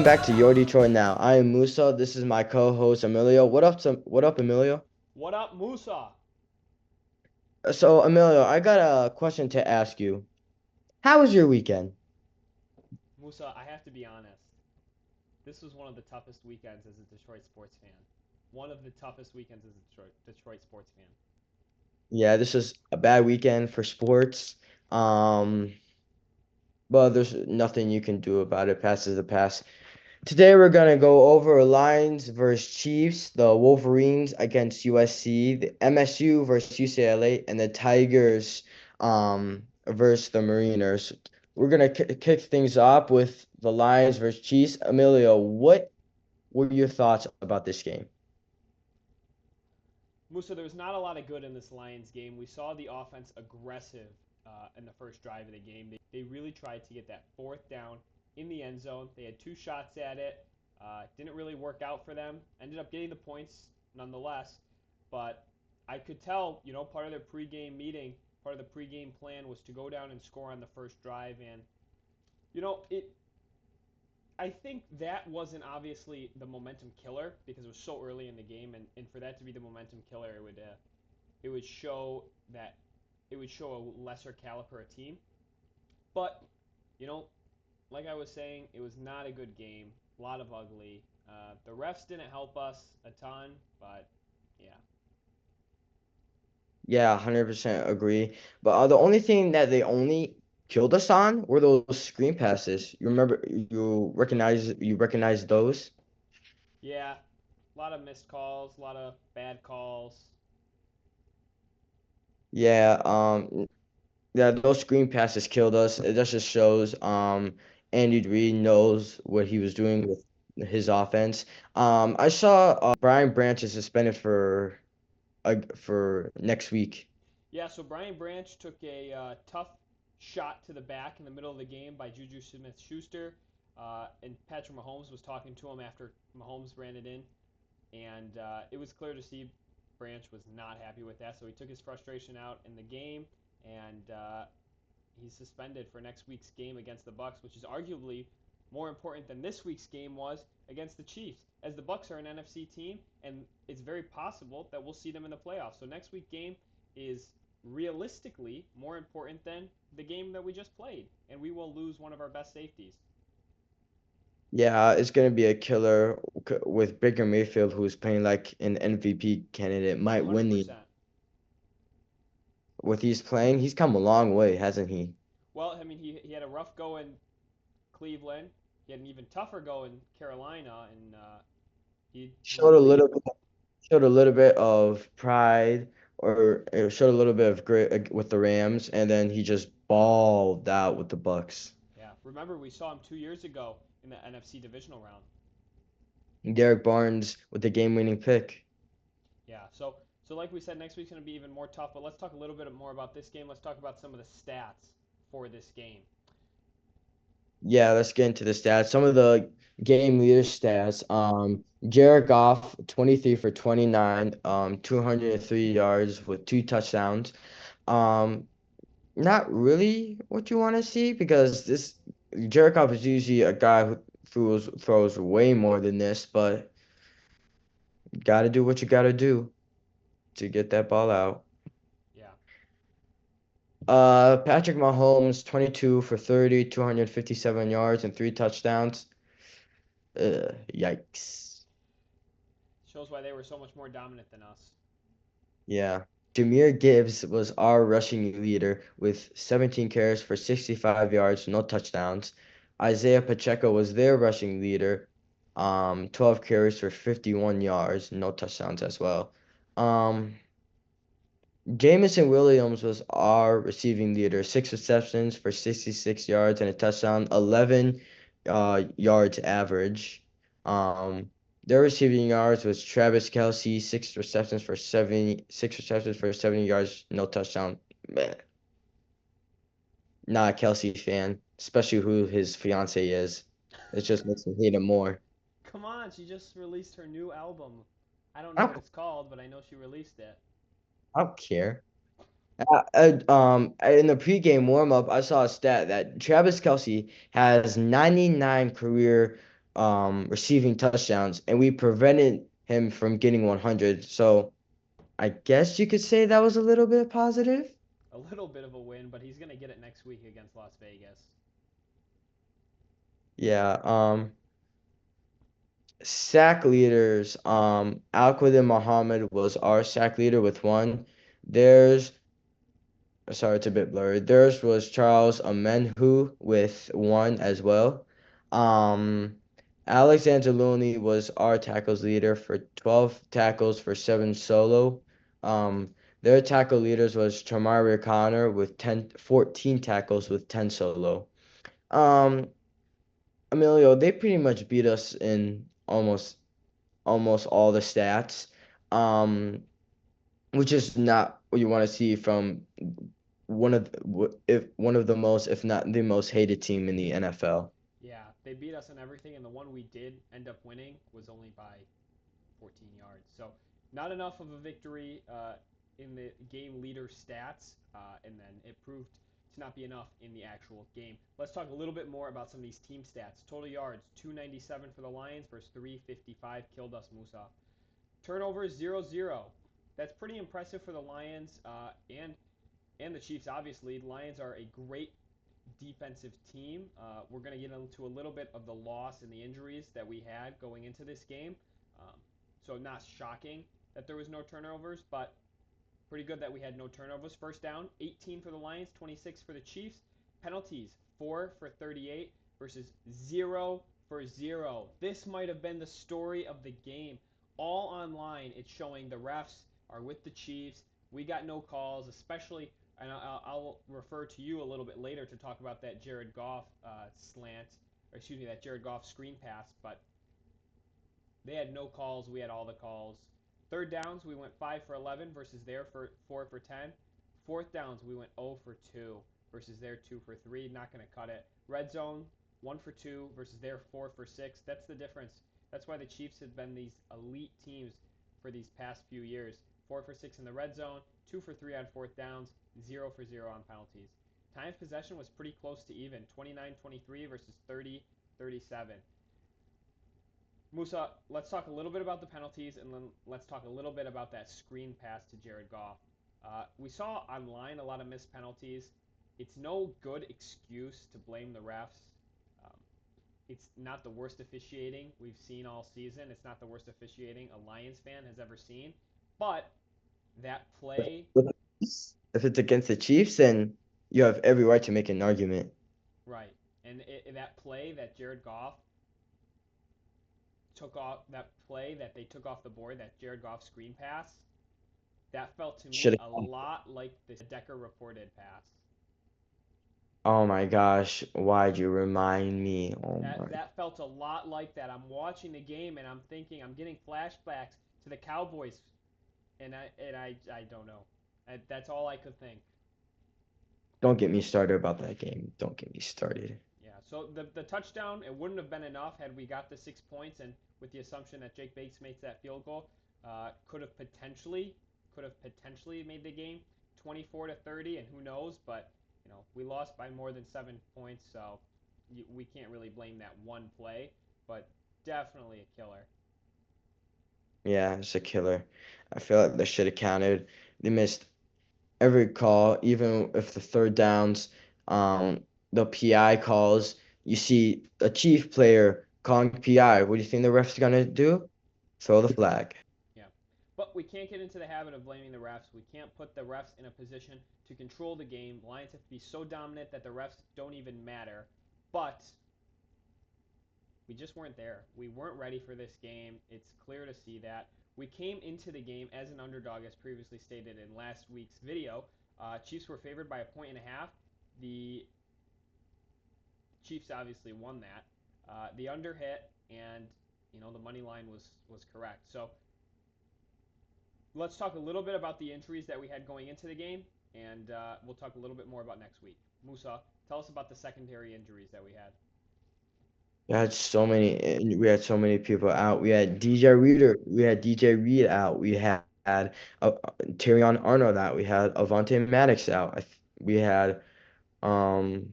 back to Your Detroit Now. I am Musa. This is my co-host Emilio. What up, Emilio? What up, Musa? So, Emilio, I got a question to ask you. How was your weekend? Musa, I have to be honest. This was one of the toughest weekends as a Detroit sports fan. One of the toughest weekends as a Detroit sports fan. Yeah, this was a bad weekend for sports. Um, but there's nothing you can do about it. Past is the past. Today we're gonna go over Lions versus Chiefs, the Wolverines against USC, the MSU versus UCLA, and the Tigers versus the Mariners. We're gonna kick things off with the Lions versus Chiefs. Emilio, what were your thoughts about this game? Musa, there was not a lot of good in this Lions game. We saw the offense aggressive in the first drive of the game. They really tried to get that fourth down in the end zone. They had two shots at it. Didn't really work out for them. Ended up getting the points nonetheless. But I could tell, part of their pregame meeting, part of the pregame plan was to go down and score on the first drive. And, it I think that wasn't obviously the momentum killer because it was so early in the game, and for that to be the momentum killer, it would show that it would show a lesser caliber team. But you know, like I was saying, it was not a good game. A lot of ugly. The refs didn't help us a ton, but yeah. Yeah, 100% agree. But the only thing that they only killed us on were those screen passes. You remember? You recognize those? Yeah, a lot of missed calls, a lot of bad calls. Yeah. Yeah, those screen passes killed us. It just shows Andy Reid knows what he was doing with his offense. I saw Brian Branch is suspended for next week. Yeah, so Brian Branch took a tough shot to the back in the middle of the game by Juju Smith-Schuster, and Patrick Mahomes was talking to him after Mahomes ran it in, and it was clear to see Branch was not happy with that, so he took his frustration out in the game, and he's suspended for next week's game against the Bucks, which is arguably more important than this week's game was against the Chiefs, as the Bucks are an NFC team, and it's very possible that we'll see them in the playoffs. So next week's game is realistically more important than the game that we just played, and we will lose one of our best safeties. Yeah, it's gonna be a killer with Baker Mayfield, who's playing like an MVP candidate, might win the. 100%. With he's playing, he's come a long way, hasn't he? Well, I mean, he had a rough go in Cleveland. He had an even tougher go in Carolina, and he was Showed a elite. little bit, showed a little bit of pride, or showed a little bit of grit with the Rams, and then he just balled out with the Bucks. Yeah, remember we saw him 2 years ago in the NFC divisional round. Derek Barnes with the game-winning pick. Yeah, so like we said, next week's going to be even more tough. But let's talk a little bit more about this game. Let's talk about some of the stats for this game. Yeah, let's get into the stats. Some of the game leader stats. Jared Goff, 23 for 29, 203 yards with two touchdowns. Um, Not really what you want to see because this Jared Goff is usually a guy who throws way more than this, but you gotta do what you gotta do to get that ball out. Yeah. Patrick Mahomes, 22 for 30, 257 yards and three touchdowns. Yikes. Shows why they were so much more dominant than us. Yeah. Jahmyr Gibbs was our rushing leader with 17 carries for 65 yards, no touchdowns. Isaiah Pacheco was their rushing leader, 12 carries for 51 yards, no touchdowns as well. Um, Jamison Williams was our receiving leader, six receptions for 66 yards and a touchdown, 11 yards average. Um, their receiving yards was Travis Kelce, six receptions for 70 yards, no touchdown. Meh. Not a Kelsey fan, especially who his fiance is. It just makes me hate him more. Come on, she just released her new album. I don't I know what don't, it's called, but I know she released it. I don't care. In the pregame warm up, I saw a stat that Travis Kelce has 99 career receiving touchdowns, and we prevented him from getting 100. So I guess you could say that was a little bit positive. A little bit of a win, but he's gonna get it next week against Las Vegas. Yeah. Sack leaders. Alquadin Muhammad was our sack leader with one. There's Sorry, it's a bit blurry. Theirs was Charles Amenhu with one as well. Um, Alex Anzalone was our tackles leader for 12 tackles for 7 solo. Um, their tackle leaders was Chamari Connor with 14 tackles with 10 solo. Um, Emilio, they pretty much beat us in almost all the stats. Um, which is not what you want to see from one of the most, if not the most hated team in the NFL. Yeah, they beat us in everything, and the one we did end up winning was only by 14 yards. So not enough of a victory in the game leader stats, and then it proved to not be enough in the actual game. Let's talk a little bit more about some of these team stats. Total yards, 297 for the Lions versus 355 killed us Musa. Turnovers, 0-0. That's pretty impressive for the Lions and the Chiefs, obviously. The Lions are a great defensive team. We're going to get into a little bit of the loss and the injuries that we had going into this game. Um, so not shocking that there was no turnovers, but pretty good that we had no turnovers. First down, 18 for the Lions, 26 for the Chiefs. Penalties, 4 for 38 versus 0 for 0. This might have been the story of the game. All online, it's showing the refs are with the Chiefs. We got no calls, especially, and I'll refer to you a little bit later to talk about that Jared Goff slant, or excuse me, that Jared Goff screen pass, but they had no calls. We had all the calls. Third downs, we went 5 for 11 versus their 4 for 10. Fourth downs, we went 0 for 2 versus their 2 for 3. Not going to cut it. Red zone, 1 for 2 versus their 4 for 6. That's the difference. That's why the Chiefs have been these elite teams for these past few years. 4 for 6 in the red zone, 2 for 3 on fourth downs, 0 for 0 on penalties. Time of possession was pretty close to even, 29-23 versus 30-37. Musa, let's talk a little bit about the penalties, and then let's talk a little bit about that screen pass to Jared Goff. We saw online a lot of missed penalties. It's no good excuse to blame the refs. Um, it's not the worst officiating we've seen all season. It's not the worst officiating a Lions fan has ever seen. But that play, If it's against the Chiefs, then you have every right to make an argument. right, and that play that Jared Goff took off, that play that they took off the board, that Jared Goff screen pass, that felt to me Should a have. lot like this Decker reported pass. Oh my gosh, why'd you remind me? Oh my. That felt a lot like that. I'm watching the game and I'm thinking I'm getting flashbacks to the Cowboys, and I don't know. That's all I could think. Don't get me started about that game. Don't get me started. Yeah. So the touchdown, it wouldn't have been enough had we got the 6 points, and with the assumption that Jake Bates makes that field goal, could have potentially made the game 24-30, and who knows? But we lost by more than 7 points, so we can't really blame that one play. But definitely a killer. Yeah, it's a killer. I feel like they should have counted. They missed every call, even if the third downs, um, the PI calls. You see a Chief player calling PI. What do you think the ref's gonna do? Throw the flag. Yeah. But we can't get into the habit of blaming the refs. We can't put the refs in a position to control the game. The Lions have to be so dominant that the refs don't even matter. But we just weren't there. We weren't ready for this game. It's clear to see that. We came into the game as an underdog, as previously stated in last week's video. Chiefs were favored by 1.5 points. The Chiefs obviously won that. The under hit, and the money line was correct. So let's talk a little bit about the injuries that we had going into the game, and we'll talk a little bit more about next week. Musa, tell us about the secondary injuries that we had. We had so many people out. We had DJ Reader. We had DJ Reed out. We had Tyrion Arnold out. We had Avante Maddox out. We had um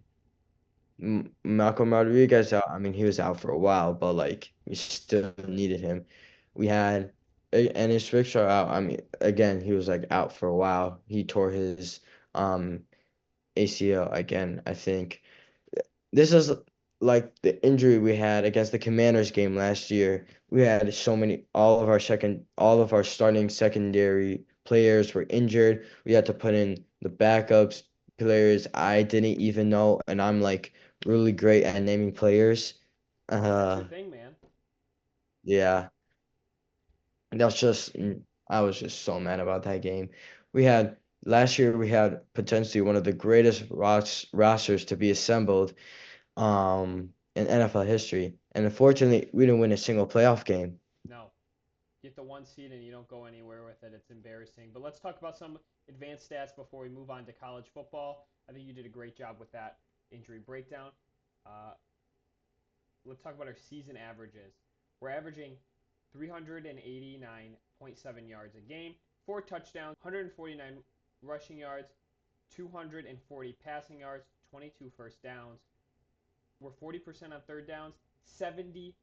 Malcolm Rodriguez out. I mean, he was out for a while, but like we still needed him. We had and his Rickshaw out. I mean, again, he was like out for a while. He tore his um ACL again, I think. This is like the injury we had against the Commanders game last year. We had so many, all of our starting secondary players were injured. We had to put in the backups, players I didn't even know, and I'm like really great at naming players. That's your Uh, thing, man. yeah, that's just, I was just so mad about that game. We had, last year, we had potentially one of the greatest rosters to be assembled in NFL history. And unfortunately, we didn't win a single playoff game. No, get the one seed and you don't go anywhere with it. It's embarrassing. But let's talk about some advanced stats before we move on to college football. I think you did a great job with that injury breakdown. Uh, let's talk about our season averages. We're averaging 389.7 yards a game, 4 touchdowns, 149 rushing yards, 240 passing yards, 22 first downs. We're 40% on third downs, 77%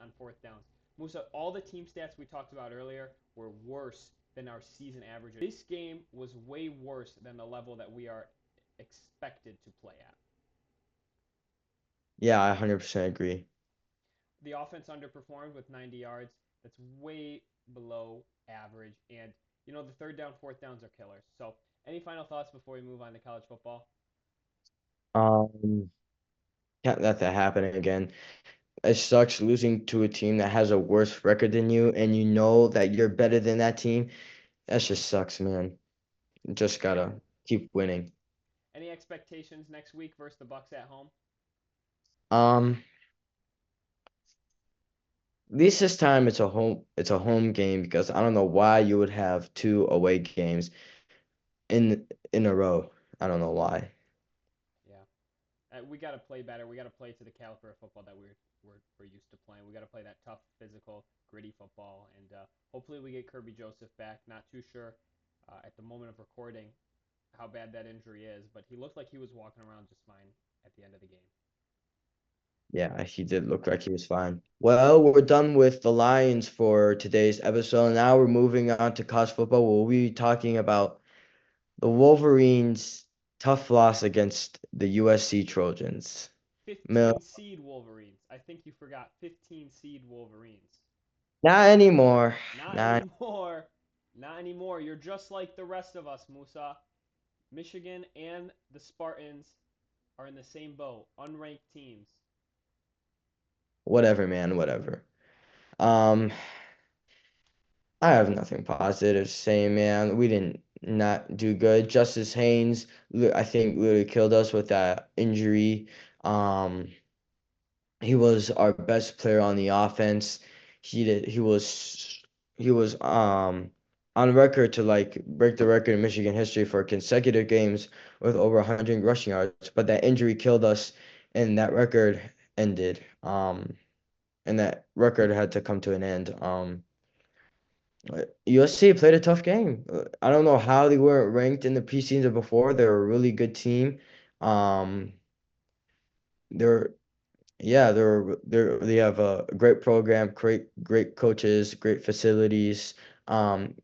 on fourth downs. Musa, all the team stats we talked about earlier were worse than our season averages. This game was way worse than the level that we are expected to play at. Yeah, I 100% agree. The offense underperformed with 90 yards. That's way below average. And, the third down, fourth downs are killers. So, any final thoughts before we move on to college football? Um, can't let that happen again. It sucks losing to a team that has a worse record than you, and you know that you're better than that team. That just sucks, man. You just Any, gotta keep winning. any expectations next week versus the Bucks at home? Um, at least this time it's a home game because I don't know why you would have two away games in a row. I don't know why. Yeah. We got to play better. We got to play to the caliber of football that we're used to playing. We got to play that tough, physical, gritty football, and hopefully we get Kirby Joseph back. Not too sure at the moment of recording how bad that injury is, but he looked like he was walking around just fine at the end of the game. Yeah, he did look like he was fine. Well, we're done with the Lions for today's episode. Now we're moving on to college football. We'll be talking about the Wolverines' tough loss against the USC Trojans. Mil 15 seed Wolverines. I think you forgot 15 seed Wolverines. Not anymore. Not Not. anymore. Not anymore. You're just like the rest of us, Musa. Michigan and the Spartans are in the same boat, unranked teams. Whatever, man. Whatever. Um, I have nothing positive to say, man. We didn't not do good. Justice Haynes, I think, literally killed us with that injury. Um, he was our best player on the offense. He was on record to like break the record in Michigan history for consecutive games with over 100 rushing yards, but that injury killed us and that record ended. And that record had to come to an end. USC played a tough game. I don't know how they weren't ranked in the preseason before. They're a really good team. Um, they're Yeah, they have a great program, great coaches, great facilities. Um,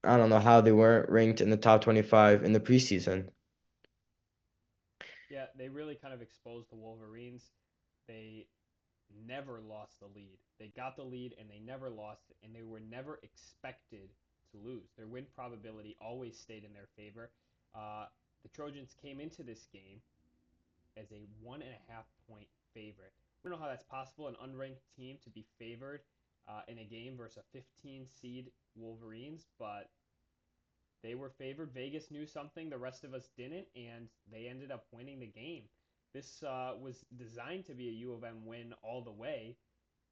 I don't know how they weren't ranked in the top 25 in the preseason. Yeah, they really kind of exposed the Wolverines. They never lost the lead. They got the lead and they never lost it, and they were never expected to lose. Their win probability always stayed in their favor. The Trojans came into this game as a 1.5 point favorite. We don't know how that's possible, an unranked team to be favored in a game versus a 15 seed Wolverines, but they were favored. Vegas knew something the rest of us didn't, and they ended up winning the game. This was designed to be a U of M win all the way,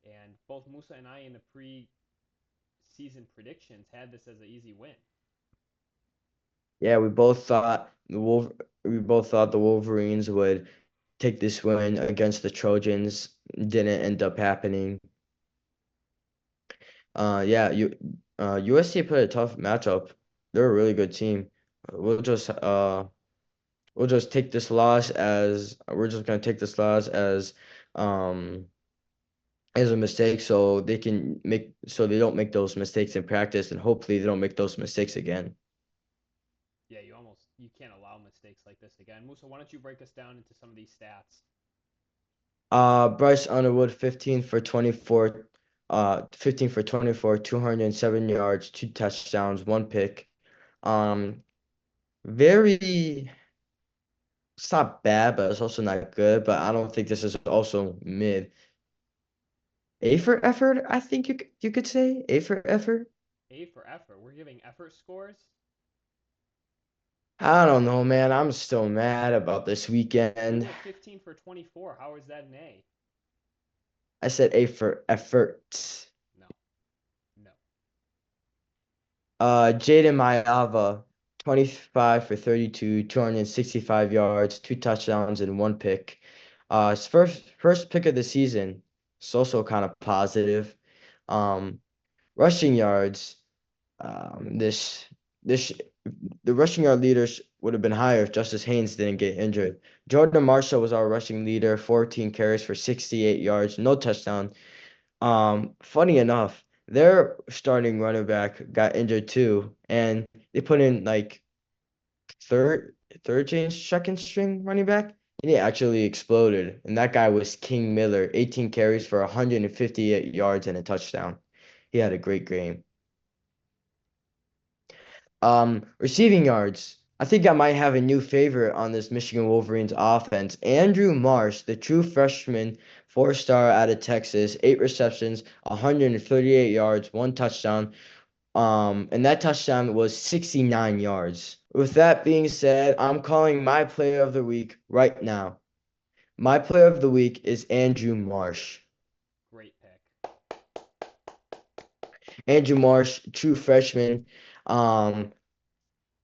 and both Musa and I in the pre-season predictions had this as an easy win. Yeah, we both thought the Wolverines would take this win against the Trojans. Didn't end up happening. Yeah, USC played a tough matchup. They're a really good team. We'll just we'll just take this loss as we're just gonna take this loss um as a mistake so they can make so they don't make those mistakes in practice and hopefully they don't make those mistakes again. Yeah, you can't allow mistakes like this again. Musa, why don't you break us down into some of these stats? Bryce Underwood, 15 for 24, 207 yards, two touchdowns, one pick. Um, very, it's not bad, but it's also not good. But I don't think this is also mid. A for effort, I think you could say A for effort. A for effort. We're giving effort scores. I don't know, man. I'm still mad about this He weekend. went 15 for 24. How is that an A? I said A for effort. No, no. Jaden Mayava, 25 for 32, 265 yards, two touchdowns, and one pick. His first pick of the season. It's also kind of positive. Um, rushing yards. This this the rushing yard leaders would have been higher if Justice Haynes didn't get injured. Jordan Marshall was our rushing leader, 14 carries for 68 yards, no touchdown. Funny enough, their starting running back got injured too, and they put in like third third change second string running back, and he actually exploded. And that guy was King Miller, 18 carries for 158 yards and a touchdown. He had a great game. Receiving yards. I think I might have a new favorite on this Michigan Wolverines offense. Andrew Marsh, the true freshman, four-star out of Texas, eight receptions, 138 yards, one touchdown. And that touchdown was 69 yards. With that being said, I'm calling my player of the week right now. My player of the week is Andrew Marsh. Great pick. Andrew Marsh, true freshman. Um,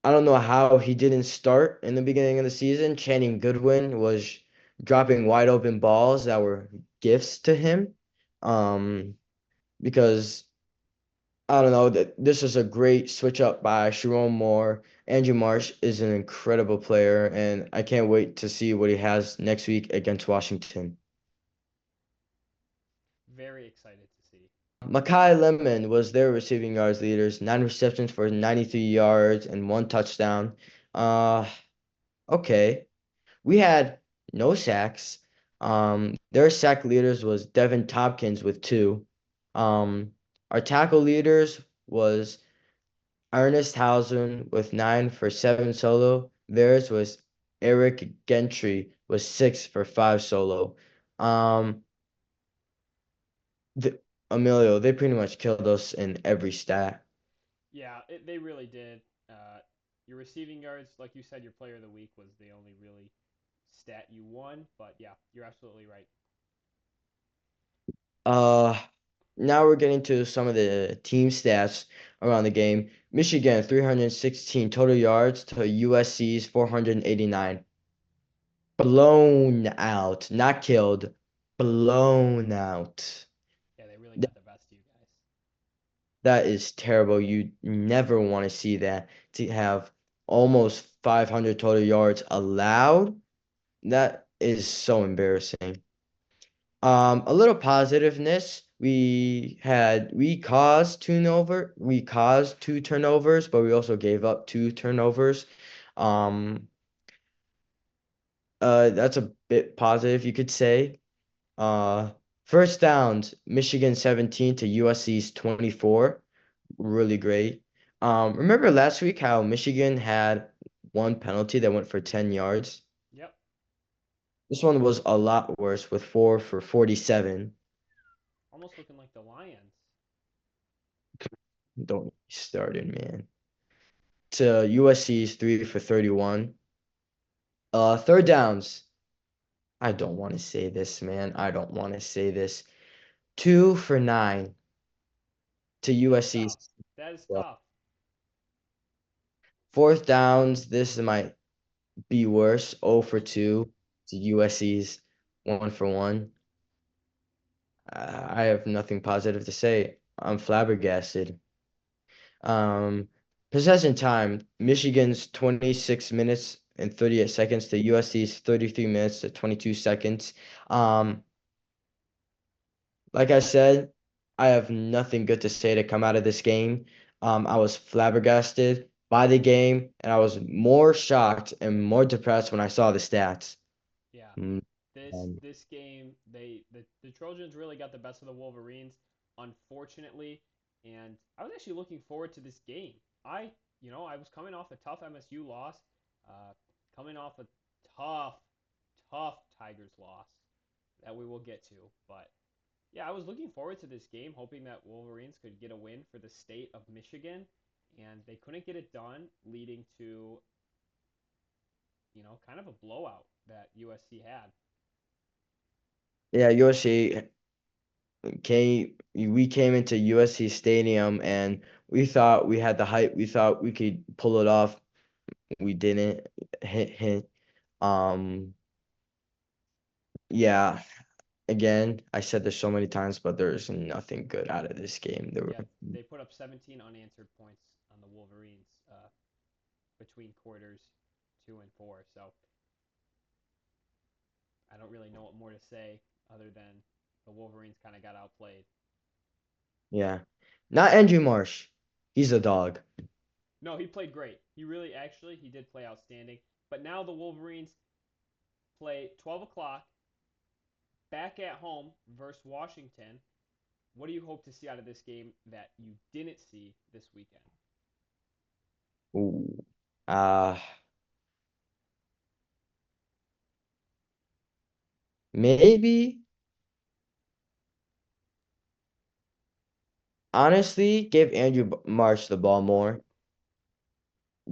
I don't know how he didn't start in the beginning of the season. Channing Goodwin was dropping wide open balls that were gifts to him. Um, because I don't know that this is a great switch up by Sharon Moore. Andrew Marsh is an incredible player, and I can't wait to see what he has next week against Washington. Very excited to see. Makai Lemon was their receiving yards leaders, nine receptions for 93 yards and one touchdown. Uh, okay. We had no sacks. Their sack leaders was Devin Tompkins with two. Um, our tackle leaders was Ernest Hausen with nine for seven solo. Theirs was Eric Gentry with six for five solo. Um, the, Emilio, they pretty much killed us in every stat. Yeah, they really did. Your receiving yards, like you said, your player of the week was the only really stat you won. But yeah, you're absolutely right. Uh, Now we're getting to some of the team stats around the game. Michigan, 316 total yards to USC's 489. Blown out, not killed, blown out. Yeah, they really Th- got the best of you guys. That is terrible. You never want to see that. To have almost 500 total yards allowed, that is so embarrassing. A little positiveness. We caused two turnovers, but we also gave up two turnovers. Um, that's a bit positive, you could say. Uh, First downs, Michigan 17 to USC's 24. Really great. Remember last week how Michigan had one penalty that went for 10 yards? Yep. This one was a lot worse with four for 47. Almost looking like the Lions. Don't get me started, man. To USC's 3 for 31. Third downs. I don't want to say this, man. I don't want to say this. 2 for 9 to That's tough. USC's. That is Well, tough. fourth downs. This might be worse. 0 for 2 to USC's 1 for 1. I have nothing positive to say. I'm flabbergasted. Um, Possession time. Michigan's 26 minutes. and 38 seconds to USC's 33 minutes to 22 seconds. Um, like I said, I have nothing good to say to come out of this game. I was flabbergasted by the game, and I was more shocked and more depressed when I saw the stats. Yeah. Mm, This game, the Trojans really got the best of the Wolverines, unfortunately, and I was actually looking forward to this game. I was coming off a tough MSU loss, uh, coming off a tough, tough Tigers loss that we will get to. But yeah, I was looking forward to this game, hoping that Wolverines could get a win for the state of Michigan, and they couldn't get it done, leading to, kind of a blowout that USC had. yeah, USC we came into USC Stadium and we thought we had the hype. We thought we could pull it off. We didn't. Hit, hit. Um, yeah. Again, I said this so many times, but there's nothing good out of this game. There Yeah, were, they put up 17 unanswered points on the Wolverines between quarters 2 and 4. So I don't really know what more to say other than the Wolverines kind of got outplayed. yeah. Not Andrew Marsh. He's a dog. No, he played great. He did play outstanding. But now the Wolverines play 12 o'clock back at home versus Washington. What do you hope to see out of this game that you didn't see this weekend? Ooh. Uh, maybe honestly give Andrew Marsh the ball more.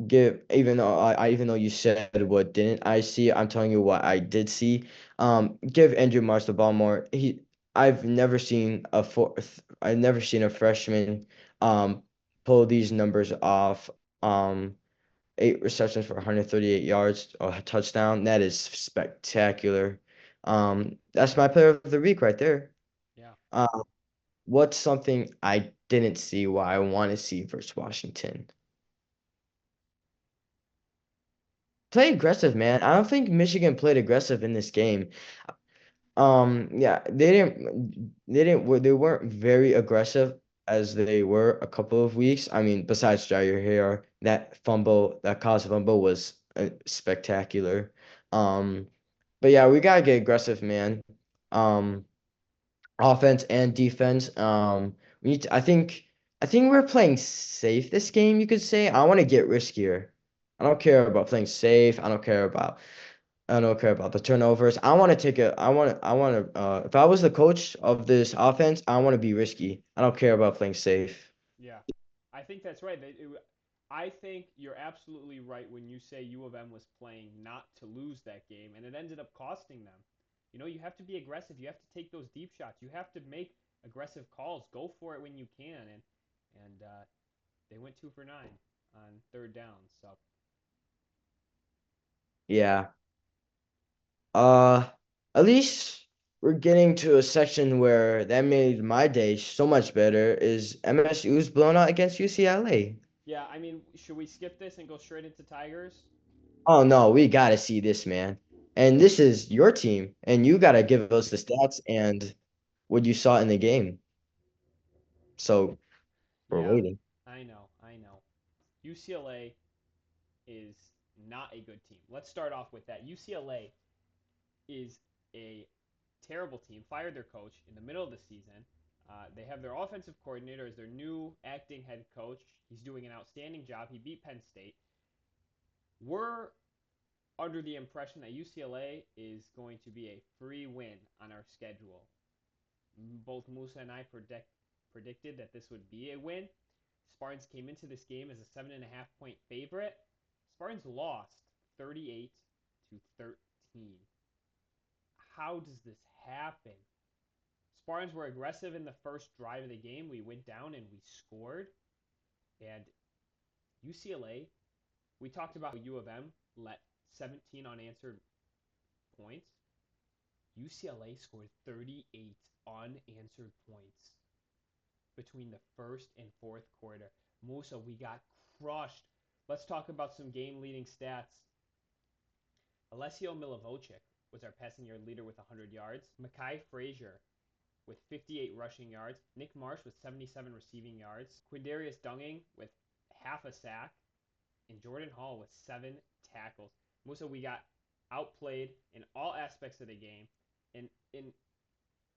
Give even though you said what didn't I see, I'm telling you what I did see. Give Andrew Marsh the ball more. I've never seen a freshman um pull these numbers off. 8 receptions for 138 yards, a touchdown. That is spectacular. That's my player of the week right there. Yeah. Um, what's something I didn't see why I want to see versus Washington? Play aggressive, man. I don't think Michigan played aggressive in this game. Yeah, they weren't very aggressive as they were a couple of weeks. I mean, besides Jair here, that caused fumble was spectacular. Um, but yeah, we gotta get aggressive, man. Um, offense and defense. We need to, I think we're playing safe this game, you could say. I want to get riskier. I don't care about playing safe. I don't care about the turnovers. I want to if I was the coach of this offense, I want to be risky. I don't care about playing safe. Yeah, I think that's right. I think you're absolutely right when you say U of M was playing not to lose that game, and it ended up costing them. You have to be aggressive. You have to take those deep shots. You have to make aggressive calls. Go for it when you can, and they went 2 for 9 on third down. So Yeah. Uh at least we're getting to a section where that made my day so much better is MSU's blown out against UCLA. yeah, I mean, should we skip this and go straight into Tigers? Oh no, we gotta see this, man. And this is your team, and you gotta give us the stats and what you saw in the game. So we're Yeah, waiting. I know. UCLA is not a good team. Let's start off with that. UCLA is a terrible team. Fired their coach in the middle of the season. They have their offensive coordinator as their new acting head coach. He's doing an outstanding job. He beat Penn State. We're under the impression that UCLA is going to be a free win on our schedule. Both Musa and I predicted that this would be a win. Spartans came into this game as a 7.5 point favorite. Spartans lost 38-13. How does this happen? Spartans were aggressive in the first drive of the game. We went down and we scored. And UCLA, we talked about U of M let 17 unanswered points. UCLA scored 38 unanswered points between the first and fourth quarter. Musa, we got crushed. Let's talk about some game leading stats. Alessio Milivojevic was our passing yard leader with 100 yards. Mackay Frazier with 58 rushing yards. Nick Marsh with 77 receiving yards. Quindarius Dunging with half a sack. And Jordan Hall with 7 tackles. Musa, we got outplayed in all aspects of the game. And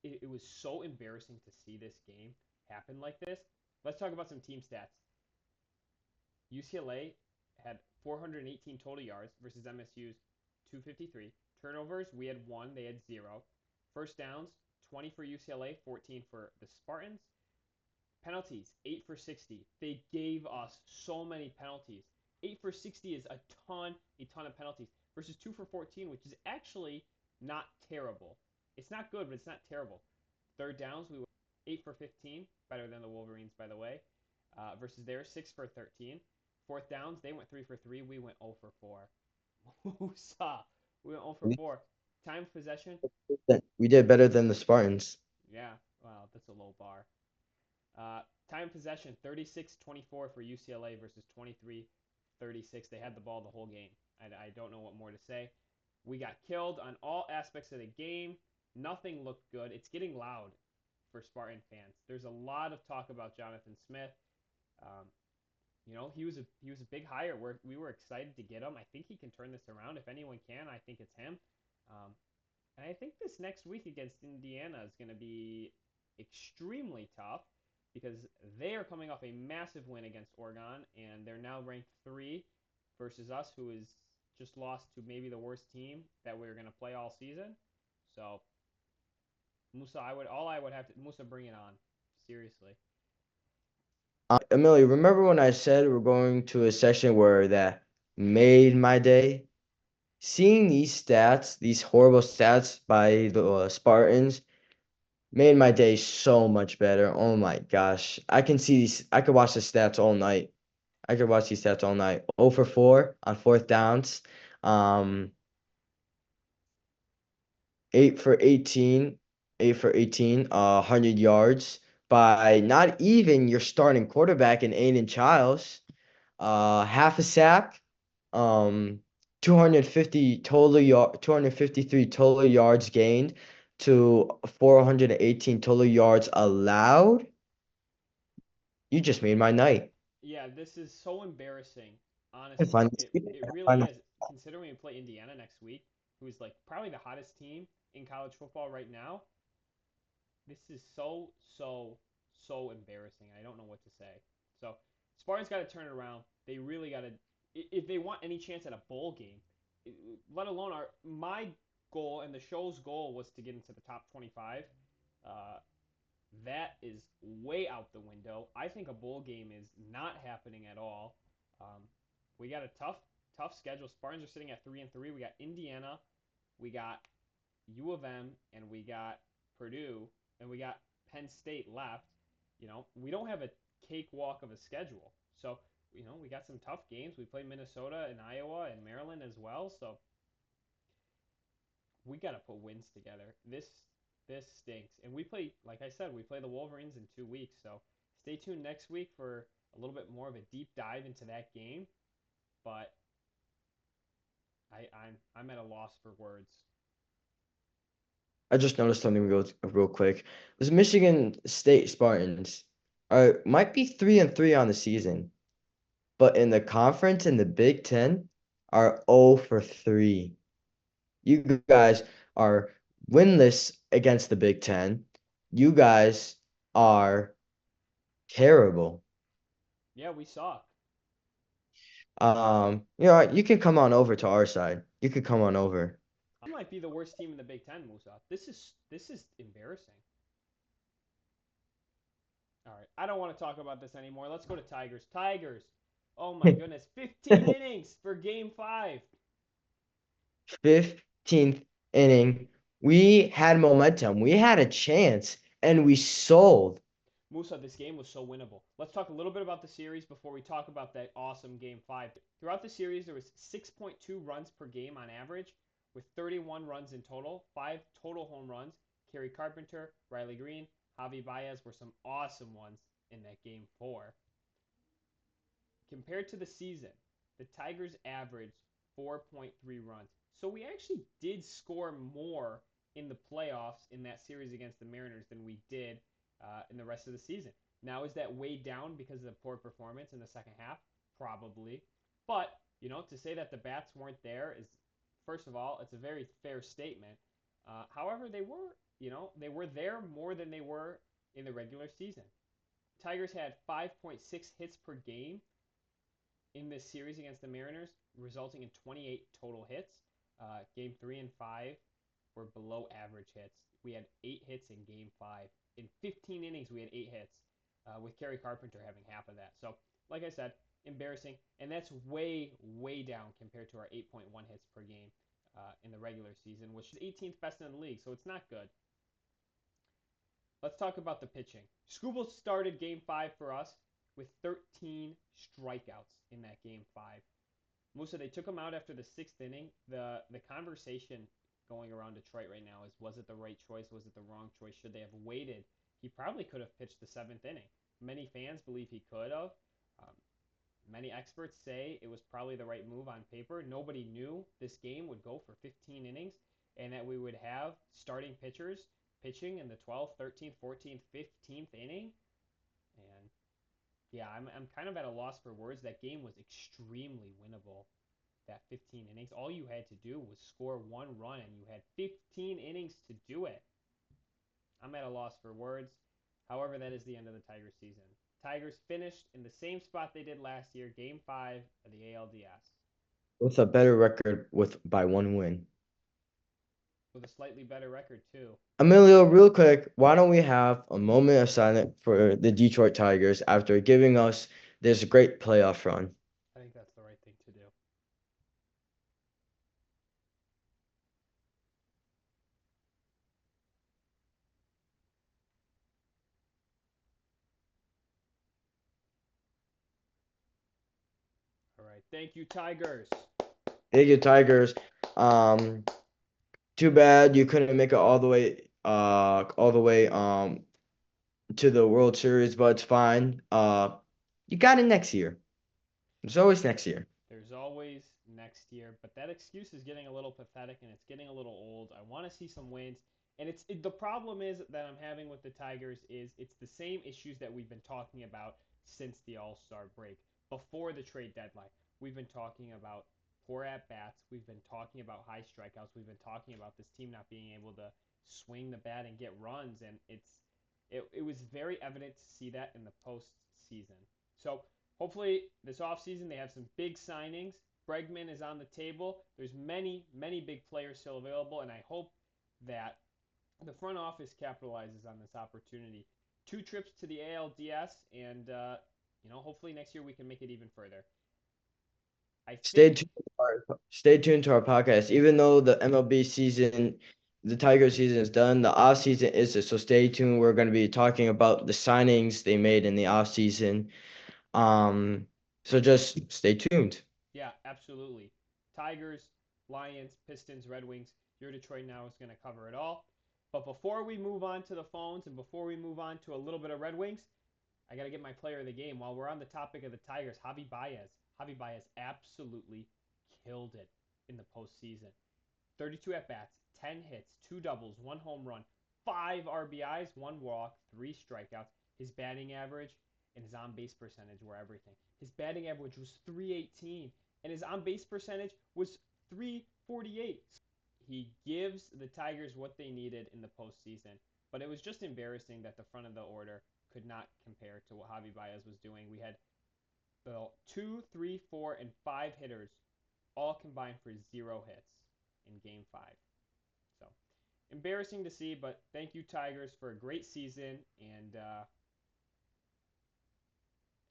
it was so embarrassing to see this game happen like this. Let's talk about some team stats. UCLA had 418 total yards versus MSU's 253. Turnovers, we had one, they had zero. First downs, 20 for UCLA, 14 for the Spartans. Penalties, 8 for 60. They gave us so many penalties. 8 for 60 is a ton of penalties versus 2 for 14, which is actually not terrible. It's not good, but it's not terrible. Third downs, we were 8 for 15, better than the Wolverines, by the way, versus their 6 for 13. Fourth downs, they went 3 for 3. We went 0 for 4. Woosah! We went 0 for 4. Time of possession, We did better than the Spartans. yeah, wow, that's a low bar. Time of possession, 36-24 for UCLA versus 23-36. They had the ball the whole game. I don't know what more to say. We got killed on all aspects of the game. Nothing looked good. It's getting loud for Spartan fans. There's a lot of talk about Jonathan Smith. Um, he was a big hire. We were excited to get him. I think he can turn this around. If anyone can, I think it's him. Um, and I think this next week against Indiana is going to be extremely tough because they are coming off a massive win against Oregon, and they're now ranked 3 versus us, who is just lost to maybe the worst team that we're going to play all season. So, Musa, I would have to Musa, bring it on. Seriously. Emily, remember when I said we're going to a section where that made my day? Seeing these stats, these horrible stats by the Spartans, made my day so much better. Oh my gosh. I can see these, I could watch the stats all night. I could watch these stats all night. 0 for 4 on fourth downs. Um, 8 for 18, 8 for 18, 100 yards by not even your starting quarterback in Aiden Childs. Half a sack, um, 250 total yard, 253 total yards gained to 418 total yards allowed. You just made my night. Yeah, this is so embarrassing. I Honestly, find it really is. Considering we play Indiana next week, who is like probably the hottest team in college football right now. This is so embarrassing. I don't know what to say. So Spartans got to turn it around. They really got to, if they want any chance at a bowl game, let alone my goal and the show's goal was to get into the top 25. Uh, that is way out the window. I think a bowl game is not happening at all. Um, we got a tough schedule. Spartans are sitting at 3-3. We got Indiana, we got U of M, and we got Purdue, and we got Penn State left. We don't have a cakewalk of a schedule. So, we got some tough games. We play Minnesota and Iowa and Maryland as well. So we got to put wins together. This stinks. And we play, like I said, we play the Wolverines in 2 weeks. So stay tuned next week for a little bit more of a deep dive into that game. But I'm at a loss for words. I just noticed something real quick. This Michigan State Spartans might be 3-3 on the season, but in the conference in the Big Ten are 0 for 3. You guys are winless against the Big Ten. You guys are terrible. Yeah, we suck. You can come on over to our side. You could come on over. We might be the worst team in the Big Ten, Musa. This is embarrassing. All right, I don't want to talk about this anymore. Let's go to Tigers. Tigers. Oh my goodness, 15 innings for Game 5. 15th inning. We had momentum. We had a chance, and we sold. Musa, this game was so winnable. Let's talk a little bit about the series before we talk about that awesome Game 5. Throughout the series, there was 6.2 runs per game on average, with 31 runs in total, 5 total home runs. Kerry Carpenter, Riley Green, Javi Baez were some awesome ones in that Game 4. Compared to the season, the Tigers averaged 4.3 runs. So we actually did score more in the playoffs in that series against the Mariners than we did in the rest of the season. Now, is that weighed down because of the poor performance in the second half? Probably. But, to say that the bats weren't there is, first of all, it's a very fair statement. However, they were there more than they were in the regular season. Tigers had 5.6 hits per game in this series against the Mariners, resulting in 28 total hits. Game 3 and 5 were below average hits. We had 8 hits in Game 5. In 15 innings, we had 8 hits, with Kerry Carpenter having half of that. So, like I said, embarrassing, and that's way, way down compared to our 8.1 hits per game in the regular season, which is 18th best in the league. So it's not good. Let's talk about the pitching. Skubal started Game 5 for us with 13 strikeouts in that Game 5. Musa, they took him out after the sixth inning. The conversation going around Detroit right now is, was it the right choice? Was it the wrong choice? Should they have waited? He probably could have pitched the seventh inning. Many fans believe he could have. Um, Many experts say it was probably the right move on paper. Nobody knew this game would go for 15 innings and that we would have starting pitchers pitching in the 12th, 13th, 14th, 15th inning. And yeah, I'm kind of at a loss for words. That game was extremely winnable. That 15 innings, all you had to do was score one run, and you had 15 innings to do it. I'm at a loss for words. However, that is the end of the Tigers season. Tigers finished in the same spot they did last year, Game 5 of the ALDS, With a better record with by 1 win. with a slightly better record, too. Emilio, real quick, why don't we have a moment of silence for the Detroit Tigers after giving us this great playoff run? I think that's the right thing to do. All right. Thank you, Tigers. Thank you, Tigers. Um, Too bad you couldn't make it all the way to the World Series, but it's fine. You got it next year. There's always next year. There's always next year, but that excuse is getting a little pathetic and it's getting a little old. I want to see some wins. And the problem is that I'm having with the Tigers is it's the same issues that we've been talking about since the All-Star break, before the trade deadline. We've been talking about poor at bats. We've been talking about high strikeouts. We've been talking about this team not being able to swing the bat and get runs, and it was very evident to see that in the postseason. So hopefully this offseason they have some big signings. Bregman is on the table. There's many, many big players still available, and I hope that the front office capitalizes on this opportunity. 2 trips to the ALDS, and hopefully next year we can make it even further. I Stay think, tuned. Stay tuned to our podcast. Even though the MLB season, the Tiger season is done, the off season isn't. So stay tuned. We're going to be talking about the signings they made in the off season. Um, so just stay tuned. yeah, absolutely. Tigers, Lions, Pistons, Red Wings. Your Detroit Now is going to cover it all. But before we move on to the phones and before we move on to a little bit of Red Wings, I got to get my player of the game. While we're on the topic of the Tigers, Javi Baez. Javi Baez absolutely killed it in the postseason. 32 at bats, 10 hits, 2 doubles, 1 home run, 5 RBIs, 1 walk, 3 strikeouts. His batting average and his on base percentage were everything. His batting average was 318 and his on base percentage was 348. He gives the Tigers what they needed in the postseason, but it was just embarrassing that the front of the order could not compare to what Javi Baez was doing. We had the 2, 3, 4, and 5 hitters all combined for 0 hits in Game 5. So embarrassing to see, but thank you, Tigers, for a great season, and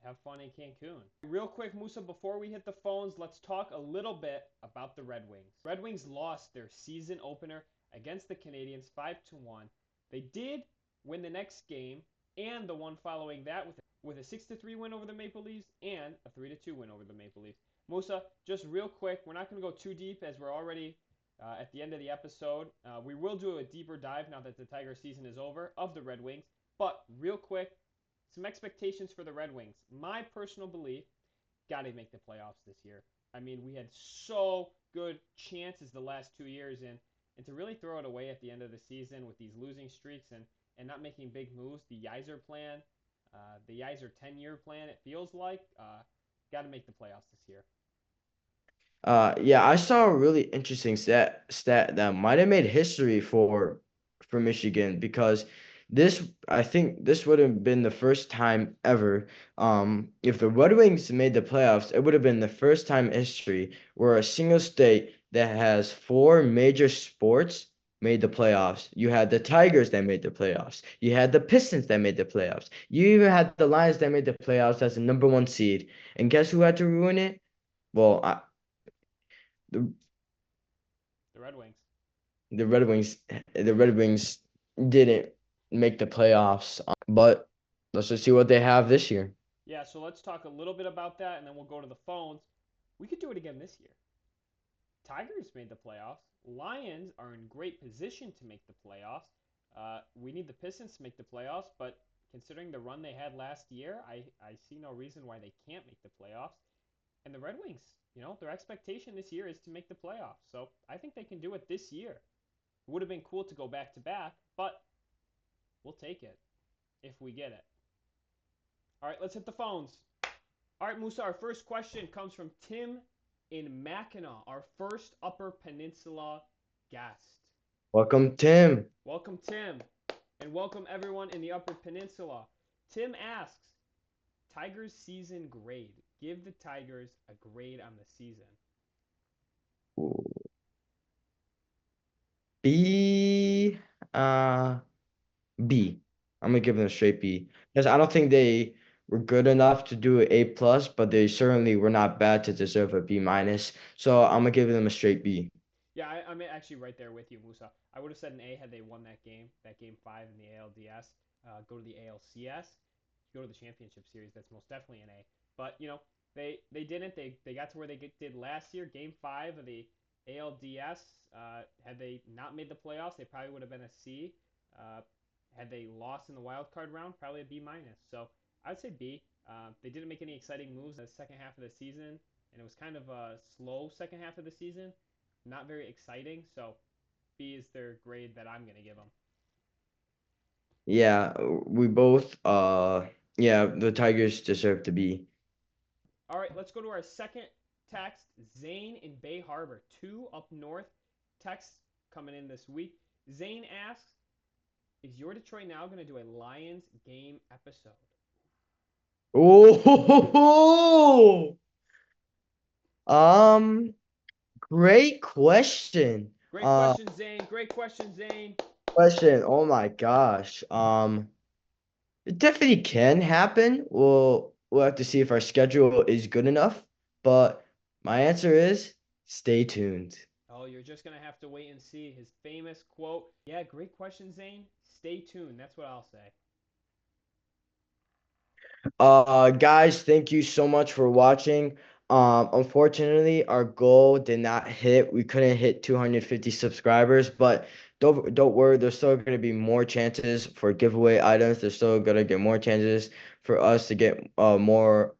have fun in Cancun. Real quick, Musa, before we hit the phones, let's talk a little bit about the Red Wings. Red Wings lost their season opener against the Canadiens 5-1. They did win the next game and the one following that with a 6-3 win over the Maple Leafs and a 3-2 win over the Maple Leafs. Musa, just real quick, we're not going to go too deep as we're already at the end of the episode. We will do a deeper dive now that the Tiger season is over of the Red Wings. But real quick, some expectations for the Red Wings. My personal belief, got to make the playoffs this year. I mean, we had so good chances the last 2 years, and to really throw it away at the end of the season with these losing streaks and not making big moves. The Yiser plan, the Yiser 10-year plan, it feels like got to make the playoffs this year. Yeah, I saw a really interesting stat that might have made history for Michigan because I think this would have been the first time ever. If the Red Wings made the playoffs, it would have been the first time in history where a single state that has four major sports made the playoffs. You had the Tigers that made the playoffs. You had the Pistons that made the playoffs. You even had the Lions that made the playoffs as the number one seed. And guess who had to ruin it? Well, the The Red Wings. the Red Wings the Red Wings didn't make the playoffs. But let's just see what they have this year. Yeah, so let's talk a little bit about that, and then we'll go to the phones. We could do it again this year. Tigers made the playoffs. Lions are in great position to make the playoffs. We need the Pistons to make the playoffs, but considering the run they had last year, I see no reason why they can't make the playoffs. And the Red Wings, their expectation this year is to make the playoffs. So I think they can do it this year. It would have been cool to go back to back, but we'll take it if we get it. All right, let's hit the phones. All right, Musa, our first question comes from Tim in Mackinac, our first Upper Peninsula guest. Welcome, Tim. Welcome, Tim, and welcome everyone in the Upper Peninsula. Tim asks, Tigers season grade. Give the Tigers a grade on the season. B B. I'm gonna give them a straight B because I don't think they were good enough to do an A plus, but they certainly were not bad to deserve a B minus. So I'm gonna give them a straight B. Yeah, I'm actually right there with you, Musa. I would have said an A had they won that game 5 in the ALDS. Go to the ALCS, go to the championship series. That's most definitely an A. But they didn't. They got to where they did last year, game 5 of the ALDS. Had they not made the playoffs, they probably would have been a C. Had they lost in the wild card round, probably a B minus. So I'd say B. They didn't make any exciting moves in the second half of the season, and it was kind of a slow second half of the season. Not very exciting. So B is their grade that I'm gonna give them. Yeah, we both yeah, the Tigers deserve to be. All right, let's go to our second text. Zane in Bay Harbor, 2 up north. Text coming in this week. Zane asks, is your Detroit Now going to do a Lions game episode? Oh, great question. Great question, Zane. Great question, Zane. Oh my gosh. It definitely can happen. We'll have to see if our schedule is good enough. But my answer is stay tuned. Oh, you're just going to have to wait and see his famous quote. Yeah, great question, Zane. Stay tuned. That's what I'll say. Guys, thank you so much for watching. Unfortunately, our goal did not hit. We couldn't hit 250 subscribers, but don't worry, there's still gonna be more chances for giveaway items. There's still gonna get more chances for us to get more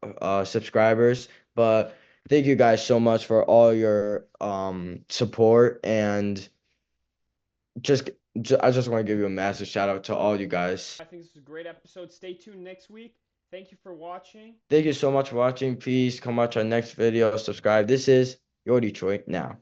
subscribers. But thank you guys so much for all your support and just I just want to give you a massive shout out to all you guys. I think this is a great episode. Stay tuned next week. Thank you for watching. Thank you so much for watching. Please come watch our next video. Subscribe. This is your Detroit Now.